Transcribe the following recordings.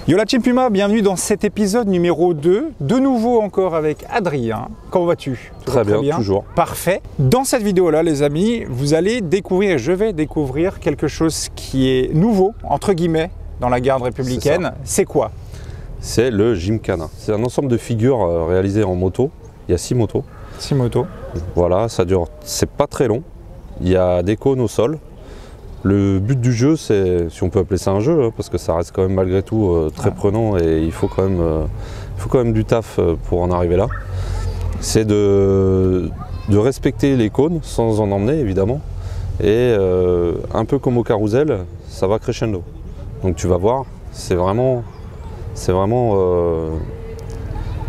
Yo la Team Puma, bienvenue dans cet épisode numéro 2, de nouveau encore avec Adrien. Comment vas-tu? Très bien, toujours. Parfait. Dans cette vidéo-là, les amis, vous allez découvrir, je vais découvrir quelque chose qui est nouveau, entre guillemets, dans la garde républicaine. C'est quoi? C'est le Gymkhana. C'est un ensemble de figures réalisées en moto. Il y a 6 motos. 6 motos. Voilà, ça dure, c'est pas très long. Il y a des cônes au sol. Le but du jeu, c'est, si on peut appeler ça un jeu, parce que ça reste quand même malgré tout très prenant et il faut quand même du taf pour en arriver là. C'est de respecter les cônes sans en emmener évidemment. Et un peu comme au carrousel, ça va crescendo. Donc tu vas voir, c'est vraiment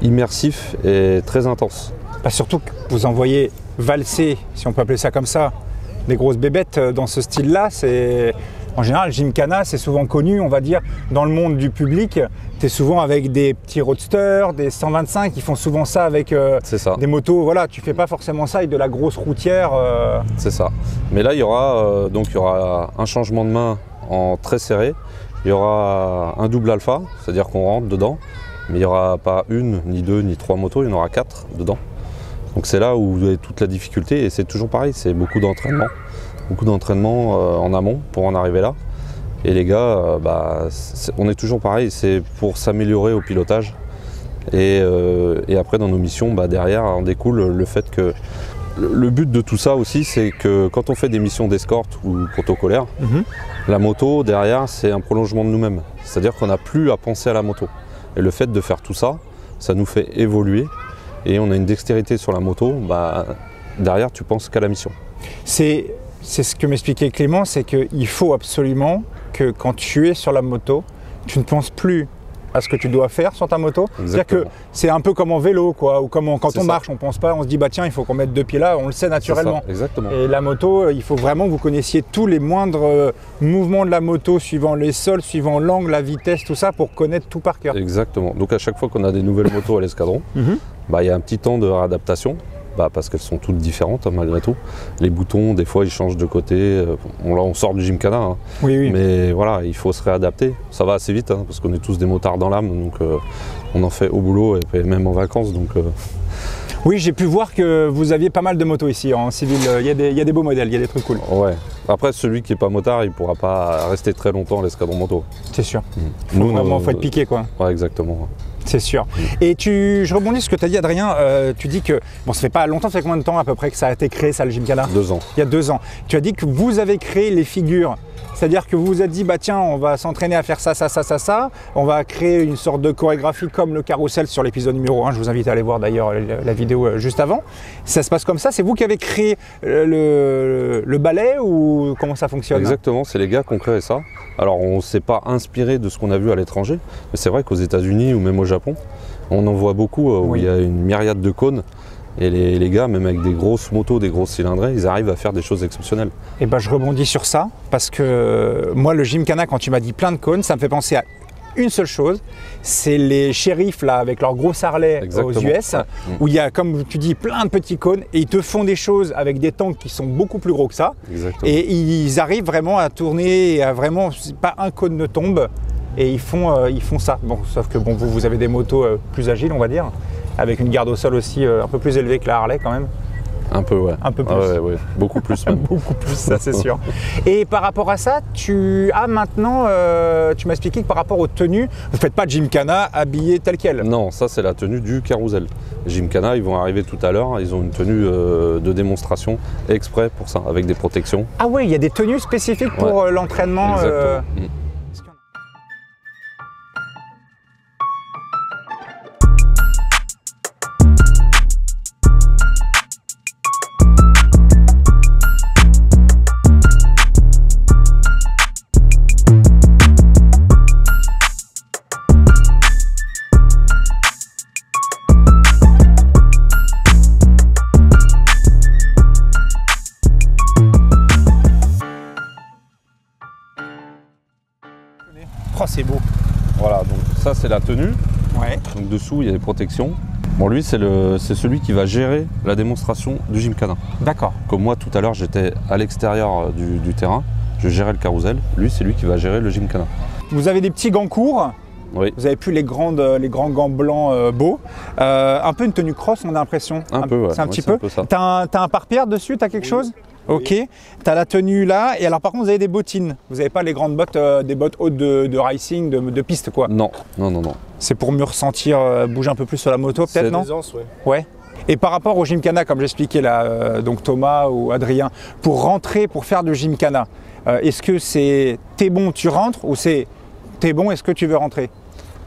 immersif et très intense. Bah surtout que vous envoyez valser, si on peut appeler ça comme ça, des grosses bébêtes dans ce style-là. En général, Gymkhana, c'est souvent connu, on va dire, dans le monde du public. Tu es souvent avec des petits roadsters, des 125, qui font souvent ça avec des motos. Voilà, tu fais pas forcément ça avec de la grosse routière. C'est ça. Mais là, il y aura un changement de main en très serré. Il y aura un double alpha, c'est-à-dire qu'on rentre dedans. Mais il n'y aura pas une, ni deux, ni trois motos, il y en aura 4 dedans. Donc c'est là où vous avez toute la difficulté et c'est toujours pareil, c'est beaucoup d'entraînement en amont pour en arriver là. Et les gars, on est toujours pareil, c'est pour s'améliorer au pilotage. Et après dans nos missions, derrière en découle le fait que le but de tout ça aussi, c'est que quand on fait des missions d'escorte ou protocolaires, la moto derrière c'est un prolongement de nous-mêmes. C'est-à-dire qu'on n'a plus à penser à la moto. Et le fait de faire tout ça, ça nous fait évoluer. Et on a une dextérité sur la moto, derrière tu penses qu'à la mission. C'est ce que m'expliquait Clément, c'est qu'il faut absolument que quand tu es sur la moto, tu ne penses plus à ce que tu dois faire sur ta moto. C'est-à-dire que c'est un peu comme en vélo, quoi, ou comme quand on marche, on ne pense pas, on se dit tiens, il faut qu'on mette 2 pieds là, on le sait naturellement. Ça, exactement. Et la moto, il faut vraiment que vous connaissiez tous les moindres mouvements de la moto, suivant les sols, suivant l'angle, la vitesse, tout ça, pour connaître tout par cœur. Exactement. Donc à chaque fois qu'on a des nouvelles motos à l'escadron, il y a un petit temps de réadaptation. Parce qu'elles sont toutes différentes malgré tout. Les boutons, des fois, ils changent de côté. Là, on sort du Gymkhana. Oui. Mais voilà, il faut se réadapter. Ça va assez vite, parce qu'on est tous des motards dans l'âme. Donc, on en fait au boulot et même en vacances. Donc, Oui, j'ai pu voir que vous aviez pas mal de motos ici en civil. Il y a des beaux modèles, il y a des trucs cool. Ouais. Après, celui qui n'est pas motard, il ne pourra pas rester très longtemps à l'escadron moto. C'est sûr. Faut être piqué, quoi. Ouais, exactement. C'est sûr. Et je rebondis sur ce que tu as dit, Adrien. Tu dis que, ça fait pas longtemps, ça fait combien de temps à peu près que ça a été créé, ça, le Gymkhana? 2 ans. Il y a 2 ans. Tu as dit que vous avez créé les figures. C'est-à-dire que vous vous êtes dit, tiens, on va s'entraîner à faire ça. On va créer une sorte de chorégraphie comme le carrousel sur l'épisode numéro 1. Je vous invite à aller voir d'ailleurs la vidéo juste avant. Ça se passe comme ça? C'est vous qui avez créé le ballet ou comment ça fonctionne? Exactement, c'est les gars qui ont créé ça. Alors on ne s'est pas inspiré de ce qu'on a vu à l'étranger, mais c'est vrai qu'aux États-Unis ou même au Japon, on en voit beaucoup où il y a une myriade de cônes. Et les gars, même avec des grosses motos, des grosses cylindrées, ils arrivent à faire des choses exceptionnelles. Et je rebondis sur ça, parce que moi, le Gymkhana, quand tu m'as dit plein de cônes, ça me fait penser à une seule chose, c'est les shérifs là, avec leurs gros Harley aux US, où il y a, comme tu dis, plein de petits cônes, et ils te font des choses avec des tanks qui sont beaucoup plus gros que ça. Exactement. Et ils arrivent vraiment à tourner, et à vraiment, pas un cône ne tombe, et ils font ça. Sauf que vous avez des motos plus agiles, on va dire, avec une garde au sol aussi un peu plus élevée que la Harley quand même. Un peu, ouais. Un peu plus. Ouais. Beaucoup plus même. Beaucoup plus, ça c'est sûr. Et par rapport à ça, tu as maintenant, tu m'as expliqué que par rapport aux tenues, vous ne faites pas de Gymkhana habillé tel quel? Non, ça c'est la tenue du carrousel. Gymkhana, ils vont arriver tout à l'heure, ils ont une tenue de démonstration exprès pour ça, avec des protections. Ah ouais, il y a des tenues spécifiques pour l'entraînement. Exactement. Oh, c'est beau. Voilà, donc ça c'est la tenue. Ouais. Donc dessous il y a des protections. Bon, lui c'est celui qui va gérer la démonstration du Gymkhana. D'accord. Comme moi tout à l'heure j'étais à l'extérieur du terrain, je gérais le carrousel. Lui c'est lui qui va gérer le Gymkhana. Vous avez des petits gants courts Oui. Vous avez plus les grands gants blancs beaux. Un peu une tenue cross, on a l'impression. Un peu, ouais. C'est un petit peu. ça. T'as un pare-pierre dessus, t'as quelque chose? Ok. T'as la tenue là. Et alors par contre, vous avez des bottines. Vous n'avez pas les grandes bottes, des bottes hautes de racing, de piste quoi. Non. C'est pour mieux ressentir, bouger un peu plus sur la moto peut-être, non? Ouais. Et par rapport au Gymkhana, comme j'expliquais là, donc Thomas ou Adrien, pour rentrer, pour faire du Gymkhana, est-ce que c'est t'es bon, tu rentres ou c'est t'es bon, est-ce que tu veux rentrer?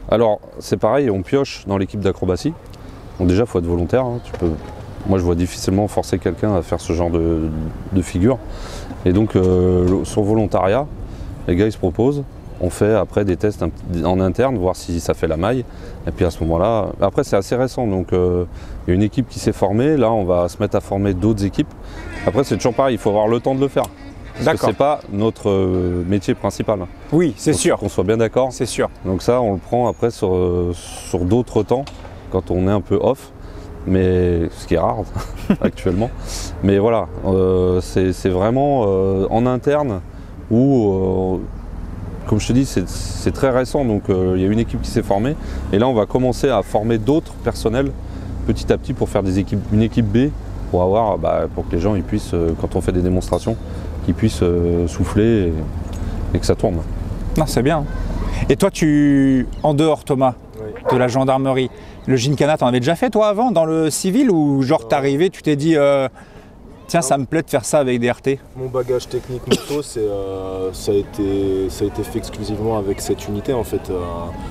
Alors, c'est pareil, on pioche dans l'équipe d'acrobatie. Donc déjà, il faut être volontaire. Hein. Moi, je vois difficilement forcer quelqu'un à faire ce genre de figure. Et donc, sur volontariat, les gars, ils se proposent. On fait après des tests en interne, voir si ça fait la maille. Et puis à ce moment-là, après c'est assez récent, donc il y a une équipe qui s'est formée. Là, on va se mettre à former d'autres équipes. Après, c'est toujours pareil, il faut avoir le temps de le faire. Parce que c'est pas notre métier principal. Oui, c'est sûr. Qu'on soit bien d'accord. C'est sûr. Donc ça, on le prend après sur d'autres temps, quand on est un peu off. Mais ce qui est rare actuellement. Mais voilà, c'est vraiment en interne où... Comme je te dis, c'est très récent, donc il y a une équipe qui s'est formée. Et là, on va commencer à former d'autres personnels petit à petit pour faire une équipe B, pour pour que les gens ils puissent, quand on fait des démonstrations, qu'ils puissent souffler et que ça tourne. Non, c'est bien. Et toi, en dehors, Thomas, de la gendarmerie, le Gymkhana, t'en avais déjà fait toi avant, dans le civil, ou genre t'es arrivé, tu t'es dit... Tiens, ça me plaît de faire ça avec des RT. Mon bagage technique moto, ça a été fait exclusivement avec cette unité en fait.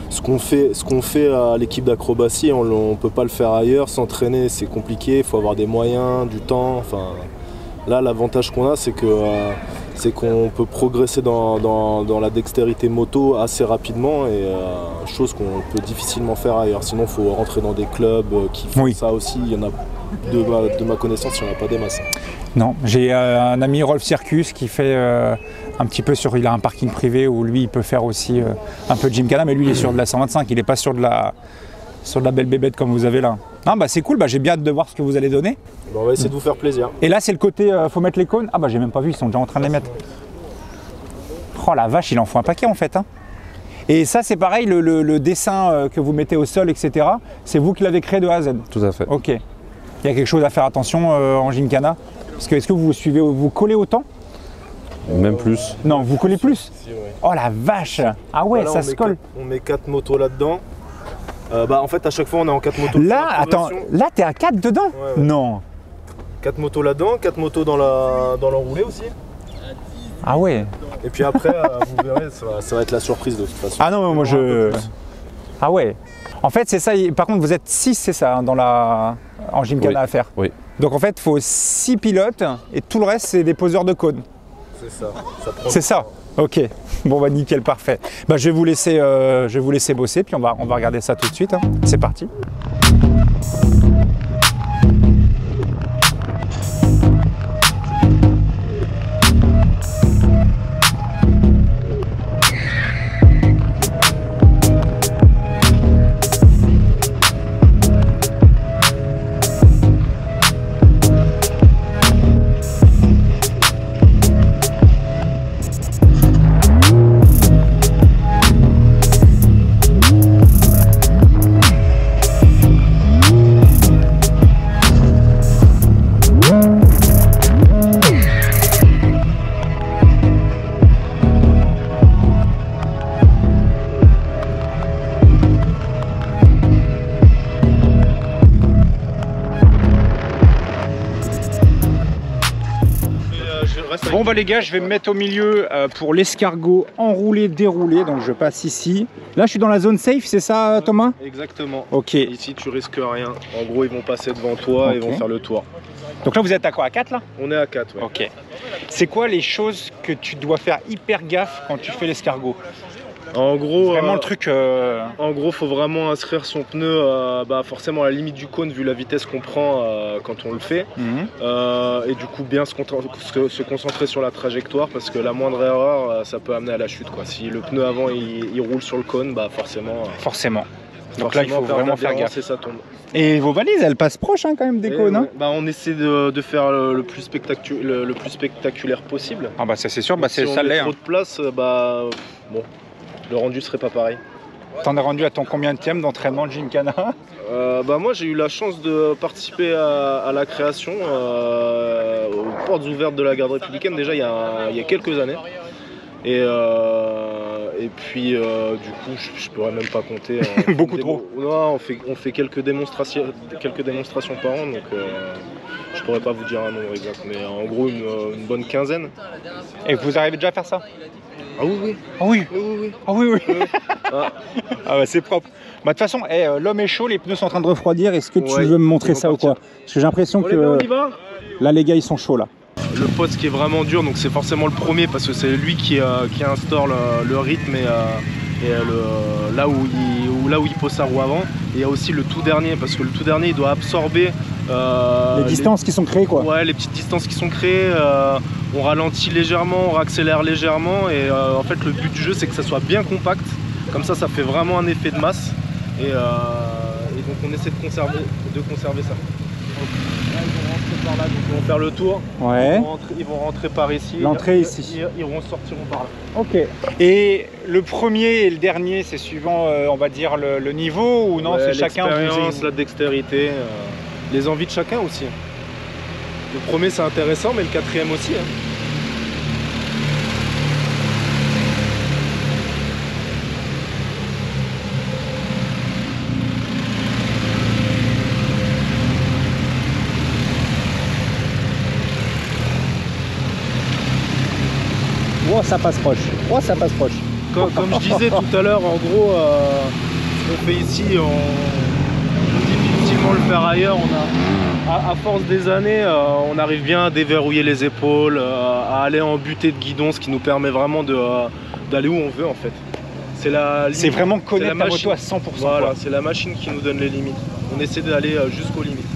Ce qu'on fait à l'équipe d'acrobatie, on ne peut pas le faire ailleurs. S'entraîner, c'est compliqué, il faut avoir des moyens, du temps. Enfin, là, l'avantage qu'on a, c'est qu'on peut progresser dans la dextérité moto assez rapidement, et chose qu'on peut difficilement faire ailleurs. Sinon, il faut rentrer dans des clubs qui font ça aussi. Il y en a de ma connaissance, il n'y en a pas des masses. Non, j'ai un ami Rolf Circus qui fait un petit peu il a un parking privé où lui il peut faire aussi un peu de Gymkhana, mais lui il est sur de la 125, il n'est pas sur de la belle bébête comme vous avez là. Ah bah c'est cool, j'ai bien hâte de voir ce que vous allez donner. Bon, on va essayer de vous faire plaisir. Et là c'est le côté, faut mettre les cônes. Ah bah j'ai même pas vu, ils sont déjà en train de les mettre. Oh la vache, il en faut un paquet en fait. Hein. Et ça c'est pareil, le dessin que vous mettez au sol, etc. C'est vous qui l'avez créé de A à Z. Tout à fait. Ok. Il y a quelque chose à faire attention en Gymkhana? Parce que est-ce que vous collez autant? Même plus. Non, vous collez plus? Si, ouais. Oh la vache! Ah ouais, voilà, ça se colle. On met 4 motos là-dedans. En fait, à chaque fois, on est en 4 motos. Là, attends, là t'es à 4 dedans? Ouais. Non. 4 motos là-dedans, 4 motos dans l'enroulé aussi. Ah ouais. Et puis après, vous verrez, ça va être la surprise de toute façon. Ah non, mais moi Ah ouais. En fait, c'est ça. Par contre, vous êtes 6, c'est ça, hein, en Gymkhana à faire. Oui. Donc en fait, il faut 6 pilotes et tout le reste, c'est des poseurs de cônes. C'est ça. C'est ça. Ok. Bon bah nickel, parfait. Bah, je vais vous laisser bosser, puis on va regarder ça tout de suite. Hein. C'est parti. Bon bah les gars, je vais me mettre au milieu pour l'escargot enroulé, déroulé, donc je passe ici. Là je suis dans la zone safe, c'est ça Thomas? Exactement. Ok. Ici tu risques rien. En gros ils vont passer devant toi et vont faire le tour. Donc là vous êtes à quoi? À 4 là? On est à 4, ouais. Ok. C'est quoi les choses que tu dois faire hyper gaffe quand tu fais l'escargot? En gros, vraiment le truc. En gros, faut vraiment inscrire son pneu forcément à la limite du cône vu la vitesse qu'on prend quand on le fait. Et du coup, bien se concentrer sur la trajectoire parce que la moindre erreur, ça peut amener à la chute, quoi. Si le pneu avant il roule sur le cône, forcément. Donc là, il faut vraiment faire gaffe. Et ça tombe. Et vos valises, elles passent proches hein, quand même des cônes. Ouais. On essaie de faire le plus spectaculaire possible. Ah bah ça c'est sûr, si c'est ça on met l'air. trop de place, bon. Le rendu serait pas pareil. T'en as rendu à ton combienième d'entraînement de Gymkhana? Moi j'ai eu la chance de participer à la création aux portes ouvertes de la garde républicaine déjà il y a quelques années. Et puis du coup je pourrais même pas compter. Beaucoup trop. Non, on fait quelques démonstrations par an, donc je pourrais pas vous dire un nombre exact, mais en gros une bonne quinzaine. Et vous arrivez déjà à faire ça? Ah oui, oui. Ah oui. Oui, oui, oui. Ah oui, oui. Ah. Ah bah c'est propre. Bah, de toute façon, l'homme est chaud, les pneus sont en train de refroidir. Est-ce que tu Ouais, veux me montrer ils vont ça ou quoi? Parce que j'ai l'impression Bon, les gars, on que y va. là, les gars, ils sont chauds là. Le poste qui est vraiment dur, donc c'est forcément le premier parce que c'est lui qui instaure le rythme et là où il pose sa roue avant. Et il y a aussi le tout dernier parce que le tout dernier il doit absorber les distances qui sont créées quoi. Ouais, les petites distances qui sont créées. On ralentit légèrement, on accélère légèrement et en fait le but du jeu c'est que ça soit bien compact. Comme ça fait vraiment un effet de masse et donc on essaie de conserver ça. Là, ils vont rentrer par là, donc ils vont faire le tour. Ouais. Ils vont rentrer par ici. L'entrée ici. Ils sortiront par là. Ok. Et le premier et le dernier, c'est suivant, on va dire, le niveau ou non? Ouais, C'est chacun l'expérience, la dextérité, les envies de chacun aussi. Le premier c'est intéressant, mais le quatrième aussi. Oh, ça passe proche. Oh, ça passe proche. Comme je disais tout à l'heure, en gros, ce qu'on fait ici, on peut difficilement le faire ailleurs. À force des années, on arrive bien à déverrouiller les épaules, à aller en butée de guidon, ce qui nous permet vraiment d'aller où on veut en fait. C'est vraiment connaître la moto à 100%. Voilà, c'est la machine qui nous donne les limites. On essaie d'aller jusqu'aux limites.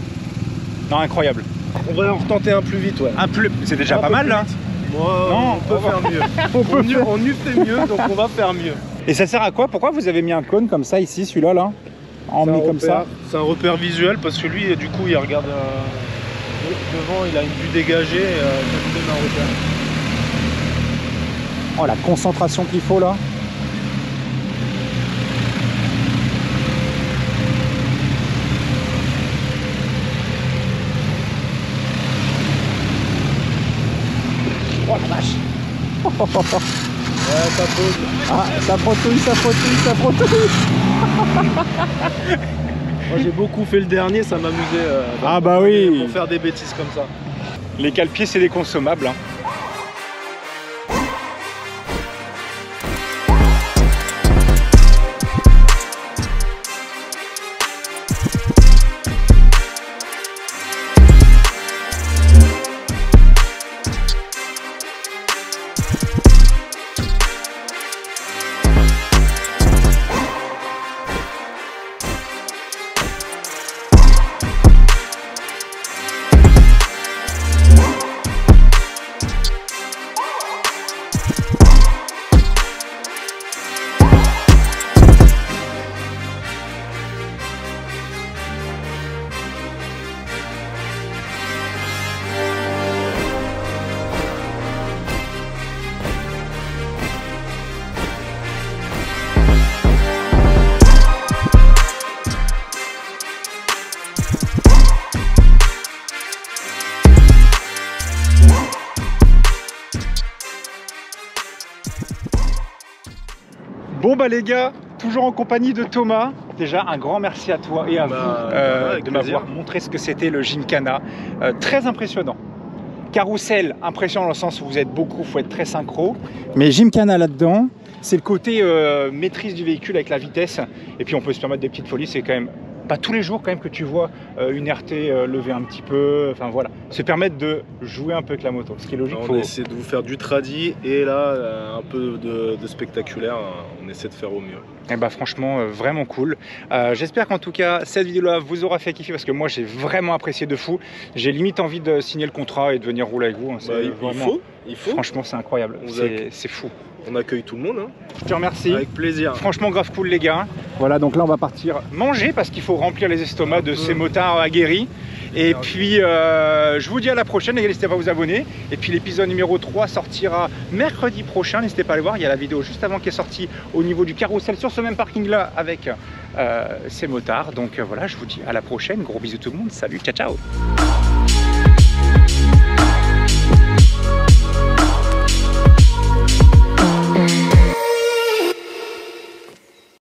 Non, incroyable. On va en retenter un plus vite, ouais. C'est déjà pas mal là. Non, on peut faire mieux. On eût fait mieux, donc on va faire mieux. Et ça sert à quoi? Pourquoi vous avez mis un cône comme ça ici, celui-là là, emmené comme ça? C'est un repère visuel parce que lui, du coup, il regarde devant, il a une vue dégagée, ça lui donne un repère. Oh, la concentration qu'il faut là. Oh la vache. Ouais, ça pose. Ah, ça frotouille. Moi j'ai beaucoup fait le dernier, ça m'amusait. Ah bah oui. Pour faire des bêtises comme ça. Les cale-pieds c'est des consommables. Hein. Bon bah les gars, toujours en compagnie de Thomas. Déjà un grand merci à toi et à vous de m'avoir montré ce que c'était le Gymkhana. Très impressionnant. Carrousel, impressionnant dans le sens où vous êtes beaucoup, il faut être très synchro. Mais Gymkhana là-dedans, c'est le côté maîtrise du véhicule avec la vitesse. Et puis on peut se permettre des petites folies, c'est quand même pas tous les jours quand même que tu vois une RT lever un petit peu, enfin voilà, se permettre de jouer un peu avec la moto, ce qui est logique. On essaie de vous faire du tradi et là un peu de spectaculaire, on essaie de faire au mieux. Et bah franchement vraiment cool. J'espère qu'en tout cas cette vidéo là vous aura fait kiffer parce que moi j'ai vraiment apprécié de fou. J'ai limite envie de signer le contrat et de venir rouler avec vous. Bah, il faut. Franchement c'est incroyable, c'est fou. On accueille tout le monde. Hein. Je te remercie. Avec plaisir. Franchement, grave cool les gars. Voilà, donc là on va partir manger parce qu'il faut remplir les estomacs de ces motards aguerris. Et puis je vous dis à la prochaine, les gars, n'hésitez pas à vous abonner. Et puis l'épisode numéro 3 sortira mercredi prochain, n'hésitez pas à le voir. Il y a la vidéo juste avant qui est sortie au niveau du carrousel sur ce même parking là avec ces motards. Donc voilà, je vous dis à la prochaine, gros bisous tout le monde, salut, ciao ciao.